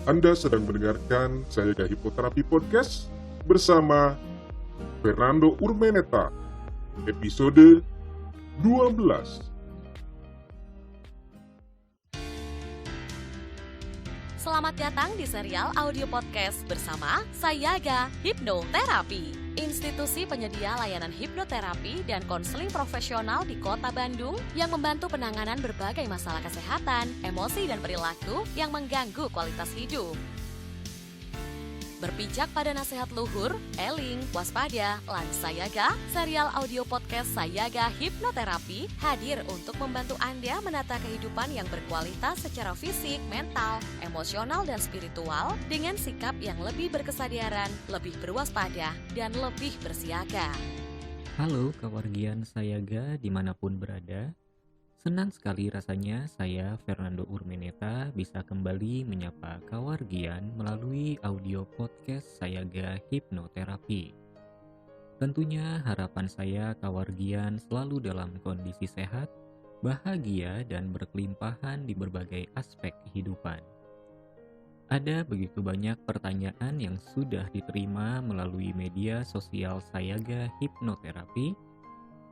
Anda sedang mendengarkan Sayaga Hipnoterapi Podcast bersama Fernando Urmeneta, episode 12. Selamat datang di serial audio podcast bersama Sayaga Hipnoterapi, institusi penyedia layanan hipnoterapi dan konseling profesional di Kota Bandung yang membantu penanganan berbagai masalah kesehatan, emosi, dan perilaku yang mengganggu kualitas hidup. Berpijak pada nasihat luhur, eling, waspada, lan Sayaga, serial audio podcast Sayaga Hipnoterapi hadir untuk membantu Anda menata kehidupan yang berkualitas secara fisik, mental, emosional, dan spiritual dengan sikap yang lebih berkesadaran, lebih berwaspada, dan lebih bersiaga. Halo kewargian Sayaga dimanapun berada. Senang sekali rasanya saya Fernando Urmeneta bisa kembali menyapa kawargian melalui audio podcast Sayaga Hipnoterapi. Tentunya harapan saya kawargian selalu dalam kondisi sehat, bahagia, dan berkelimpahan di berbagai aspek kehidupan. Ada begitu banyak pertanyaan yang sudah diterima melalui media sosial Sayaga Hipnoterapi.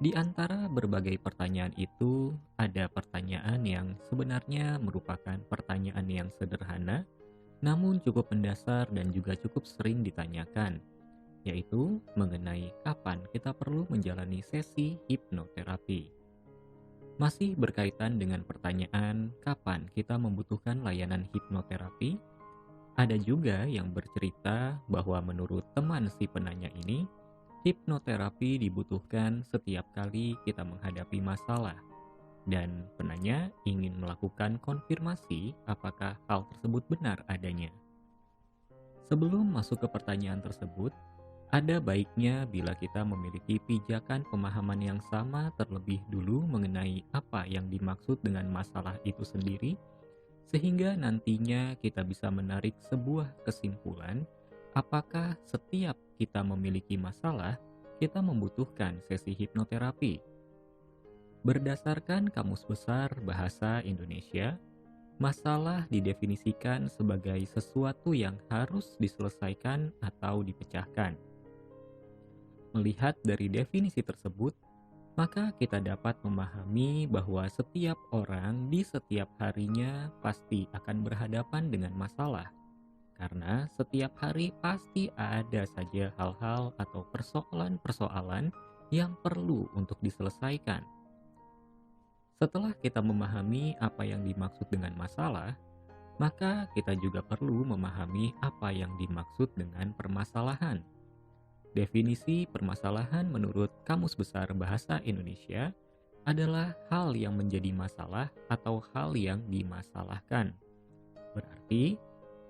Di antara berbagai pertanyaan itu, ada pertanyaan yang sebenarnya merupakan pertanyaan yang sederhana, namun cukup mendasar dan juga cukup sering ditanyakan, yaitu mengenai kapan kita perlu menjalani sesi hipnoterapi. Masih berkaitan dengan pertanyaan kapan kita membutuhkan layanan hipnoterapi, ada juga yang bercerita bahwa menurut teman si penanya ini, hipnoterapi dibutuhkan setiap kali kita menghadapi masalah, dan penanya ingin melakukan konfirmasi apakah hal tersebut benar adanya. Sebelum masuk ke pertanyaan tersebut, ada baiknya bila kita memiliki pijakan pemahaman yang sama terlebih dulu mengenai apa yang dimaksud dengan masalah itu sendiri, sehingga nantinya kita bisa menarik sebuah kesimpulan apakah setiap kita memiliki masalah, kita membutuhkan sesi hipnoterapi. Berdasarkan Kamus Besar Bahasa Indonesia, masalah didefinisikan sebagai sesuatu yang harus diselesaikan atau dipecahkan. Melihat dari definisi tersebut, maka kita dapat memahami bahwa setiap orang di setiap harinya pasti akan berhadapan dengan masalah. Karena setiap hari pasti ada saja hal-hal atau persoalan-persoalan yang perlu untuk diselesaikan. Setelah kita memahami apa yang dimaksud dengan masalah, maka kita juga perlu memahami apa yang dimaksud dengan permasalahan. Definisi permasalahan menurut Kamus Besar Bahasa Indonesia adalah hal yang menjadi masalah atau hal yang dimasalahkan. Berarti,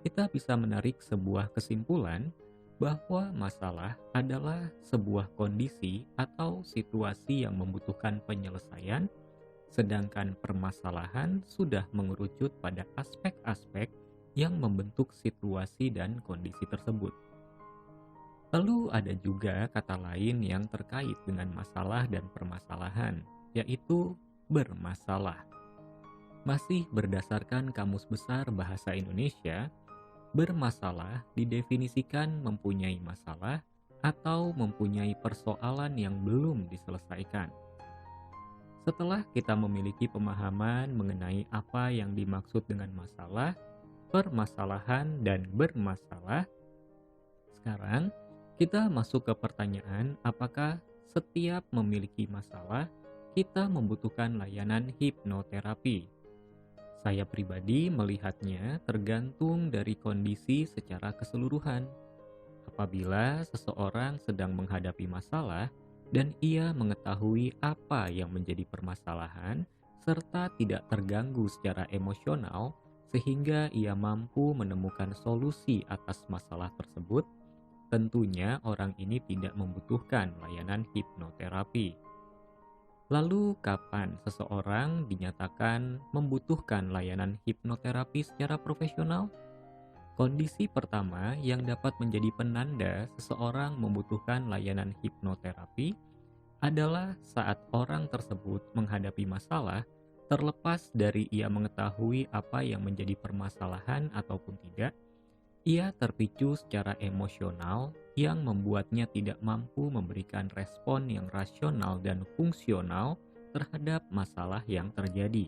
kita bisa menarik sebuah kesimpulan bahwa masalah adalah sebuah kondisi atau situasi yang membutuhkan penyelesaian, sedangkan permasalahan sudah mengerucut pada aspek-aspek yang membentuk situasi dan kondisi tersebut. Lalu ada juga kata lain yang terkait dengan masalah dan permasalahan, yaitu bermasalah. Masih berdasarkan Kamus Besar Bahasa Indonesia, bermasalah didefinisikan mempunyai masalah atau mempunyai persoalan yang belum diselesaikan. Setelah kita memiliki pemahaman mengenai apa yang dimaksud dengan masalah, permasalahan, dan bermasalah, sekarang kita masuk ke pertanyaan apakah setiap memiliki masalah kita membutuhkan layanan hipnoterapi. Saya pribadi melihatnya tergantung dari kondisi secara keseluruhan. Apabila seseorang sedang menghadapi masalah dan ia mengetahui apa yang menjadi permasalahan serta tidak terganggu secara emosional sehingga ia mampu menemukan solusi atas masalah tersebut, tentunya orang ini tidak membutuhkan layanan hipnoterapi. Lalu kapan seseorang dinyatakan membutuhkan layanan hipnoterapi secara profesional? Kondisi pertama yang dapat menjadi penanda seseorang membutuhkan layanan hipnoterapi adalah saat orang tersebut menghadapi masalah terlepas dari ia mengetahui apa yang menjadi permasalahan ataupun tidak, Ia terpicu secara emosional yang membuatnya tidak mampu memberikan respon yang rasional dan fungsional terhadap masalah yang terjadi.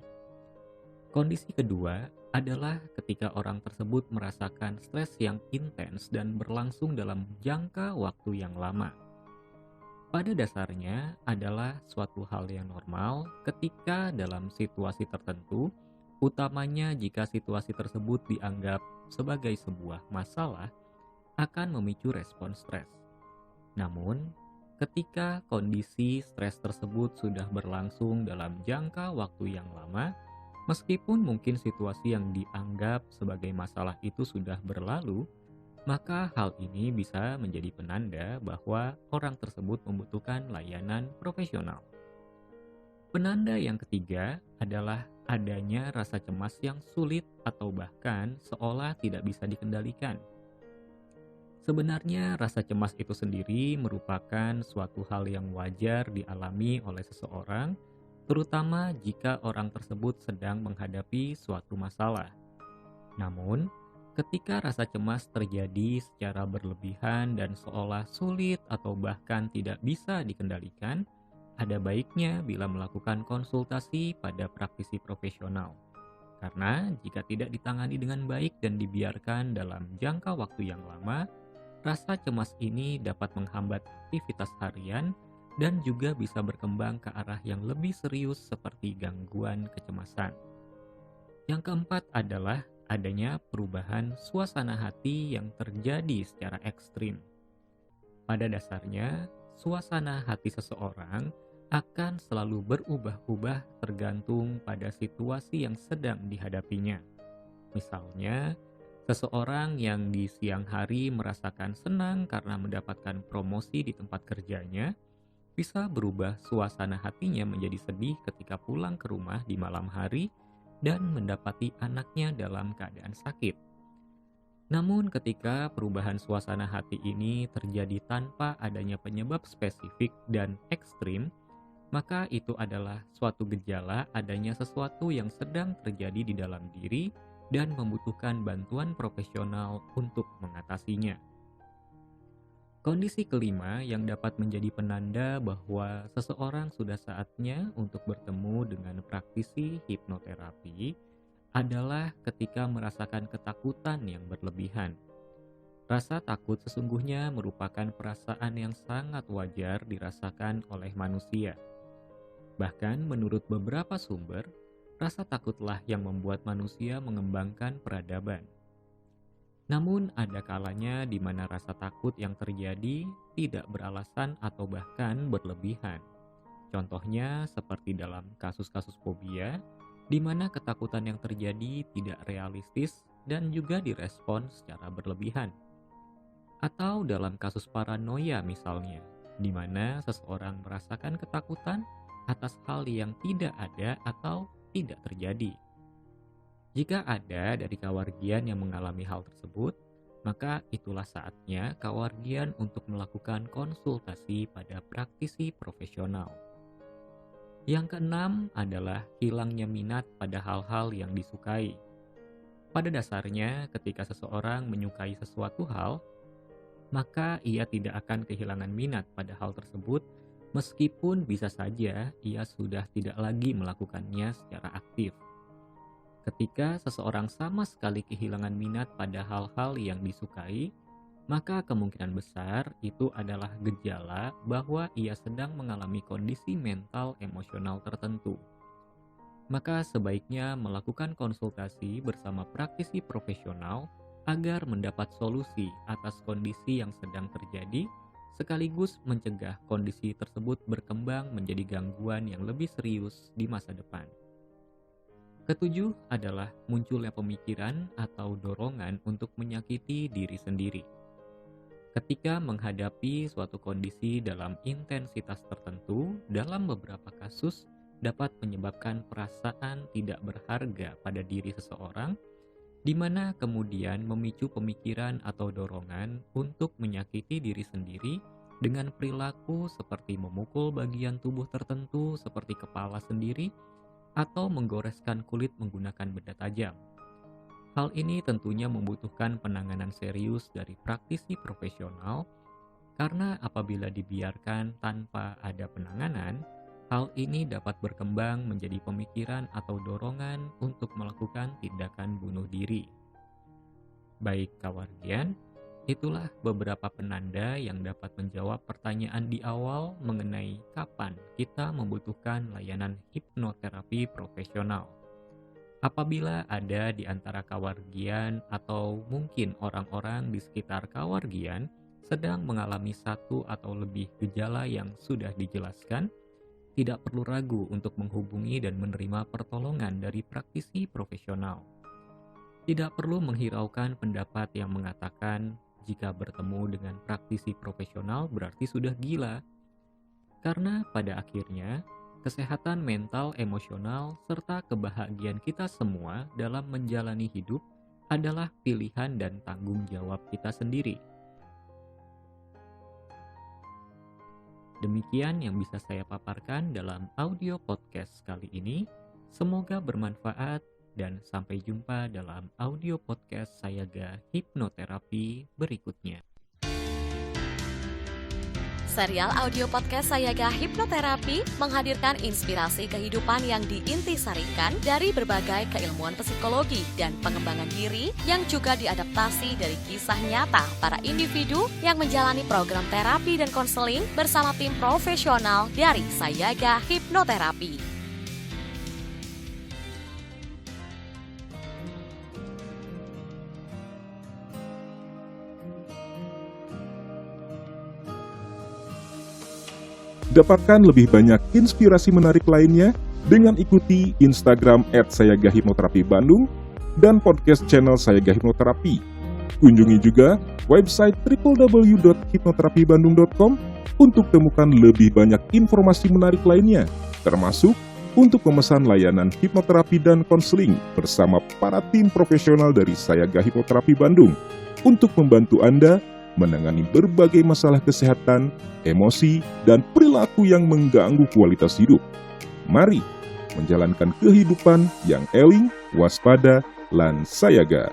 Kondisi kedua adalah ketika orang tersebut merasakan stres yang intens dan berlangsung dalam jangka waktu yang lama. Pada dasarnya adalah suatu hal yang normal ketika dalam situasi tertentu, utamanya jika situasi tersebut dianggap sebagai sebuah masalah, akan memicu respon stres. Namun, ketika kondisi stres tersebut sudah berlangsung dalam jangka waktu yang lama, meskipun mungkin situasi yang dianggap sebagai masalah itu sudah berlalu, maka hal ini bisa menjadi penanda bahwa orang tersebut membutuhkan layanan profesional. Penanda yang ketiga adalah adanya rasa cemas yang sulit atau bahkan seolah tidak bisa dikendalikan. Sebenarnya rasa cemas itu sendiri merupakan suatu hal yang wajar dialami oleh seseorang, terutama jika orang tersebut sedang menghadapi suatu masalah. Namun, ketika rasa cemas terjadi secara berlebihan dan seolah sulit atau bahkan tidak bisa dikendalikan, ada baiknya bila melakukan konsultasi pada praktisi profesional. Karena jika tidak ditangani dengan baik dan dibiarkan dalam jangka waktu yang lama, rasa cemas ini dapat menghambat aktivitas harian dan juga bisa berkembang ke arah yang lebih serius seperti gangguan kecemasan. Yang keempat adalah adanya perubahan suasana hati yang terjadi secara ekstrim. Pada dasarnya, suasana hati seseorang akan selalu berubah-ubah tergantung pada situasi yang sedang dihadapinya. Misalnya, seseorang yang di siang hari merasakan senang karena mendapatkan promosi di tempat kerjanya, bisa berubah suasana hatinya menjadi sedih ketika pulang ke rumah di malam hari dan mendapati anaknya dalam keadaan sakit. Namun ketika perubahan suasana hati ini terjadi tanpa adanya penyebab spesifik dan ekstrim, maka itu adalah suatu gejala adanya sesuatu yang sedang terjadi di dalam diri dan membutuhkan bantuan profesional untuk mengatasinya. Kondisi kelima yang dapat menjadi penanda bahwa seseorang sudah saatnya untuk bertemu dengan praktisi hipnoterapi adalah ketika merasakan ketakutan yang berlebihan. Rasa takut sesungguhnya merupakan perasaan yang sangat wajar dirasakan oleh manusia. Bahkan menurut beberapa sumber, rasa takutlah yang membuat manusia mengembangkan peradaban. Namun ada kalanya di mana rasa takut yang terjadi tidak beralasan atau bahkan berlebihan. Contohnya seperti dalam kasus-kasus fobia, di mana ketakutan yang terjadi tidak realistis dan juga direspon secara berlebihan. Atau dalam kasus paranoia misalnya, di mana seseorang merasakan ketakutan atas hal yang tidak ada atau tidak terjadi. Jika ada dari kawargian yang mengalami hal tersebut, maka itulah saatnya kawargian untuk melakukan konsultasi pada praktisi profesional. Yang keenam adalah hilangnya minat pada hal-hal yang disukai. Pada dasarnya, ketika seseorang menyukai sesuatu hal, maka ia tidak akan kehilangan minat pada hal tersebut, meskipun bisa saja ia sudah tidak lagi melakukannya secara aktif. Ketika seseorang sama sekali kehilangan minat pada hal-hal yang disukai, maka kemungkinan besar itu adalah gejala bahwa ia sedang mengalami kondisi mental emosional tertentu. Maka sebaiknya melakukan konsultasi bersama praktisi profesional agar mendapat solusi atas kondisi yang sedang terjadi, sekaligus mencegah kondisi tersebut berkembang menjadi gangguan yang lebih serius di masa depan. Ketujuh adalah munculnya pemikiran atau dorongan untuk menyakiti diri sendiri. Ketika menghadapi suatu kondisi dalam intensitas tertentu, dalam beberapa kasus dapat menyebabkan perasaan tidak berharga pada diri seseorang, di mana kemudian memicu pemikiran atau dorongan untuk menyakiti diri sendiri dengan perilaku seperti memukul bagian tubuh tertentu seperti kepala sendiri, atau menggoreskan kulit menggunakan benda tajam. Hal ini tentunya membutuhkan penanganan serius dari praktisi profesional, karena apabila dibiarkan tanpa ada penanganan, hal ini dapat berkembang menjadi pemikiran atau dorongan untuk melakukan tindakan bunuh diri. Baik kawargian, itulah beberapa penanda yang dapat menjawab pertanyaan di awal mengenai kapan kita membutuhkan layanan hipnoterapi profesional. Apabila ada di antara kawargian atau mungkin orang-orang di sekitar kawargian sedang mengalami satu atau lebih gejala yang sudah dijelaskan, tidak perlu ragu untuk menghubungi dan menerima pertolongan dari praktisi profesional. Tidak perlu menghiraukan pendapat yang mengatakan jika bertemu dengan praktisi profesional berarti sudah gila. Karena pada akhirnya, kesehatan mental, emosional, serta kebahagiaan kita semua dalam menjalani hidup adalah pilihan dan tanggung jawab kita sendiri. Demikian yang bisa saya paparkan dalam audio podcast kali ini. Semoga bermanfaat dan sampai jumpa dalam audio podcast Sayaga Hipnoterapi berikutnya. Serial audio podcast Sayaga Hipnoterapi menghadirkan inspirasi kehidupan yang diintisarikan dari berbagai keilmuan psikologi dan pengembangan diri yang juga diadaptasi dari kisah nyata para individu yang menjalani program terapi dan konseling bersama tim profesional dari Sayaga Hipnoterapi. Dapatkan lebih banyak inspirasi menarik lainnya dengan ikuti Instagram @sayagahipnoterapi_bandung dan podcast channel Sayaga Hipnoterapi. Kunjungi juga website www.hipnoterapibandung.com untuk temukan lebih banyak informasi menarik lainnya, termasuk untuk memesan layanan hipnoterapi dan konseling bersama para tim profesional dari Sayaga Hipnoterapi Bandung untuk membantu Anda menangani berbagai masalah kesehatan, emosi, dan perilaku yang mengganggu kualitas hidup. Mari menjalankan kehidupan yang eling, waspada, lan sayaga.